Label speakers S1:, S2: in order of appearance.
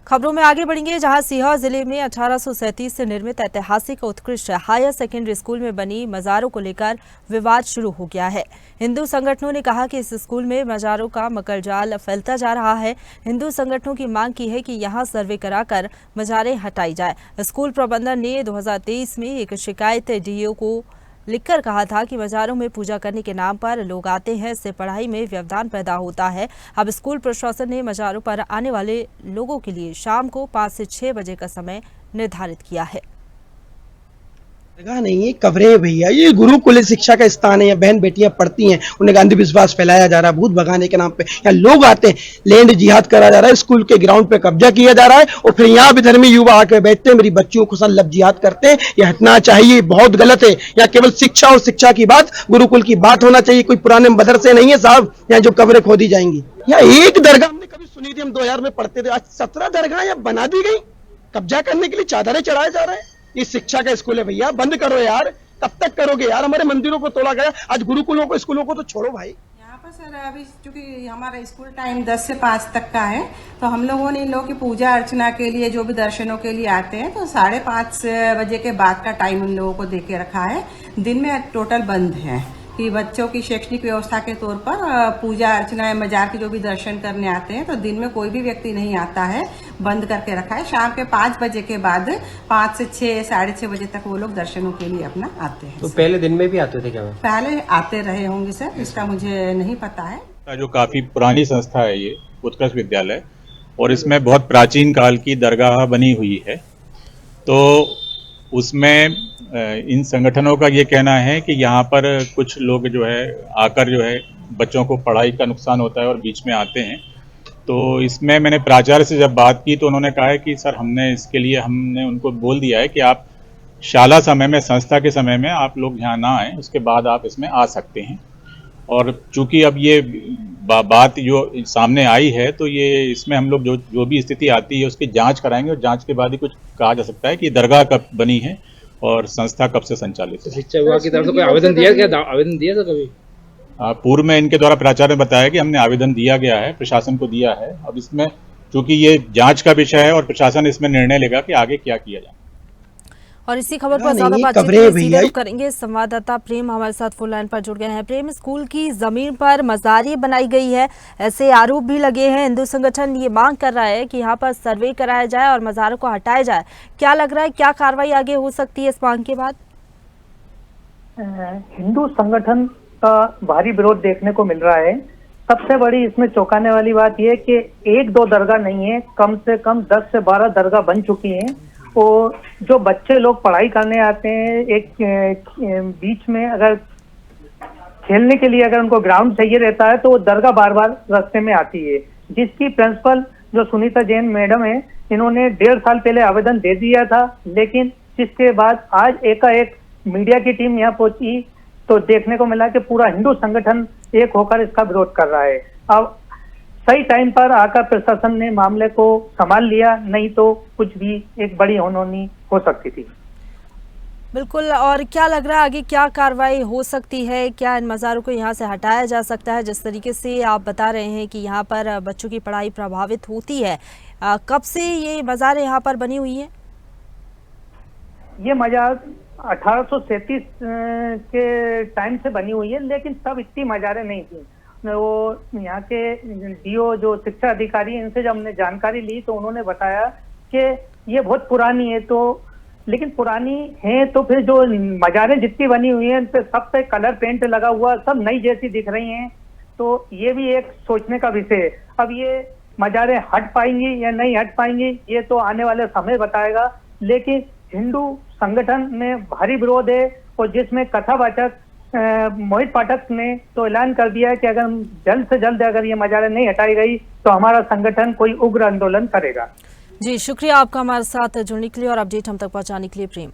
S1: खबरों में आगे बढ़ेंगे, जहां सीहोर जिले में 1837 से निर्मित ऐतिहासिक उत्कृष्ट हायर सेकेंडरी स्कूल में बनी मज़ारों को लेकर विवाद शुरू हो गया है। हिंदू संगठनों ने कहा कि इस स्कूल में मज़ारों का मकड़जाल फैलता जा रहा है। हिंदू संगठनों की मांग की है कि यहां सर्वे कराकर मज़ारें हटाई जाए। स्कूल प्रबंधन ने 2023 में एक शिकायत डीईओ को लिखकर कहा था कि मज़ारों में पूजा करने के नाम पर लोग आते हैं, इससे पढ़ाई में व्यवधान पैदा होता है। अब स्कूल प्रशासन ने मज़ारों पर आने वाले लोगों के लिए शाम को 5 से 6 बजे का समय निर्धारित किया है।
S2: जगह नहीं है, कवरे है भैया। ये गुरुकुल शिक्षा का स्थान है, बहन बेटियां पढ़ती हैं, उन्हें गांधी विश्वास फैलाया जा रहा है भूत भगाने के नाम पे। यहाँ लोग आते हैं, लैंड जिहाद करा जा रहा है, स्कूल के ग्राउंड पे कब्जा किया जा रहा है और फिर यहाँ भी धर्मी युवा आकर बैठते हैं, मेरी बच्चियों को खुशन लब जिहाद करते हैं। ये हटना चाहिए, बहुत गलत है। यहाँ केवल शिक्षा और शिक्षा की बात, गुरुकुल की बात होना चाहिए। कोई पुराने मदरसे नहीं है साहब यहाँ जो कब्रें खोदी जाएंगी। यहाँ एक दरगाह हमने कभी सुनी थी, हम 2000 में पढ़ते थे, आज 17 दरगाह यहाँ बना दी गई, कब्जा करने के लिए चादरें चढ़ाए जा रहे हैं। ये शिक्षा का स्कूल है भैया, बंद करो यार। कब तक करोगे यार? हमारे मंदिरों को तोड़ा गया, आज गुरुकुलों को स्कूलों को तो छोड़ो भाई।
S3: यहाँ पर सर अभी चूंकि हमारा स्कूल टाइम 10 से 5 तक का है, तो हम लोगों ने इन लोगों की पूजा अर्चना के लिए जो भी दर्शनों के लिए आते हैं तो 5:30 बजे के बाद का टाइम उन लोगों को दे के रखा है। दिन में टोटल बंद है कि बच्चों की शैक्षणिक व्यवस्था के तौर पर पूजा अर्चना या मजार के जो भी दर्शन करने आते हैं तो दिन में कोई भी व्यक्ति नहीं आता है, बंद करके रखा है। शाम के 5 बजे के बाद 5 से 6 6:30 बजे तक वो लोग दर्शनों के लिए अपना आते हैं।
S4: तो पहले दिन में भी आते थे क्या?
S3: पहले आते रहे होंगे सर, इसका मुझे नहीं पता है।
S5: जो काफी पुरानी संस्था है ये उत्कर्ष विद्यालय, और इसमें बहुत प्राचीन काल की दरगाह बनी हुई है। तो उसमें इन संगठनों का ये कहना है कि यहाँ पर कुछ लोग जो है आकर जो है बच्चों को पढ़ाई का नुकसान होता है और बीच में आते हैं। तो इसमें मैंने प्राचार्य से जब बात की तो उन्होंने कहा है कि सर हमने उनको बोल दिया है कि आप शाला समय में, संस्था के समय में आप लोग यहाँ ना आए, उसके बाद आप इसमें आ सकते हैं। और चूंकि अब ये बात जो सामने आई है तो ये इसमें हम लोग जो भी स्थिति आती है उसकी जांच कराएंगे और जांच के बाद ही कुछ कहा जा सकता है कि दरगाह कब बनी है और संस्था कब से संचालित है।
S4: शिक्षा विभाग की तरफ से कोई आवेदन दिया क्या? आवेदन दिया था कभी?
S5: पूर्व में इनके द्वारा प्राचार्य ने बताया कि हमने आवेदन दिया गया है, प्रशासन को दिया है। अब इसमें चूंकि ये जांच का विषय है और प्रशासन इसमें निर्णय लेगा कि आगे क्या किया जाए।
S1: और इसी खबर पर ज्यादा बातचीत करेंगे, संवाददाता प्रेम हमारे साथ फोन लाइन पर जुड़ गए हैं। प्रेम, स्कूल की जमीन पर मज़ारें बनाई गई है, ऐसे आरोप भी लगे हैं। हिंदू संगठन ये मांग कर रहा है कि यहाँ पर सर्वे कराया जाए और मज़ारों को हटाया जाए। क्या लग रहा है, क्या कार्रवाई आगे हो सकती है इस मांग के बाद?
S6: हिंदू संगठन का भारी विरोध देखने को मिल रहा है। सबसे बड़ी इसमें चौंकाने वाली बात यह कि 1-2 दरगाह नहीं है, कम से कम 10 से 12 दरगाह बन चुकी हैं। और जो बच्चे लोग पढ़ाई करने आते हैं, एक बीच में अगर खेलने के लिए अगर उनको ग्राउंड चाहिए रहता है तो वो दरगाह बार बार रास्ते में आती है, जिसकी प्रिंसिपल जो सुनीता जैन मैडम है, इन्होंने 1.5 साल पहले आवेदन दे दिया था। लेकिन जिसके बाद आज एकाएक मीडिया की टीम यहाँ पहुंची तो देखने को मिला कि पूरा हिंदू संगठन एक होकर इसका विरोध कर रहा है। अब सही टाइम पर आकर प्रशासन ने मामले को संभाल लिया, नहीं तो कुछ भी एक बड़ी अनहोनी हो सकती थी।
S1: बिल्कुल, और क्या लग रहा है आगे क्या कार्रवाई हो सकती है? क्या इन मज़ारों को यहाँ से हटाया जा सकता है? जिस तरीके से आप बता रहे हैं कि यहाँ पर बच्चों की पढ़ाई प्रभावित होती है, कब से ये मज़ारें यहाँ पर बनी हुई है?
S6: ये मज़ार 1837 के टाइम से बनी हुई है, लेकिन तब इतनी मज़ारें नहीं थी। वो यहाँ के डीओ जो शिक्षा अधिकारी है, इनसे जब हमने जानकारी ली तो उन्होंने बताया कि ये बहुत पुरानी है। तो लेकिन पुरानी है तो फिर जो मज़ारें जितनी बनी हुई हैं सब पे कलर पेंट लगा हुआ, सब नई जैसी दिख रही हैं। तो ये भी एक सोचने का विषय है। अब ये मज़ारें हट पाएंगी या नहीं हट पाएंगी ये तो आने वाले समय बताएगा। लेकिन हिंदू संगठन में भारी विरोध है और जिसमें कथावाचक मोहित पाठक ने तो ऐलान कर दिया है कि अगर जल्द से जल्द अगर ये मज़ारें नहीं हटाई गई तो हमारा संगठन कोई उग्र आंदोलन करेगा।
S1: जी, शुक्रिया आपका हमारे साथ जुड़ने के लिए और अपडेट हम तक पहुंचाने के लिए प्रेम।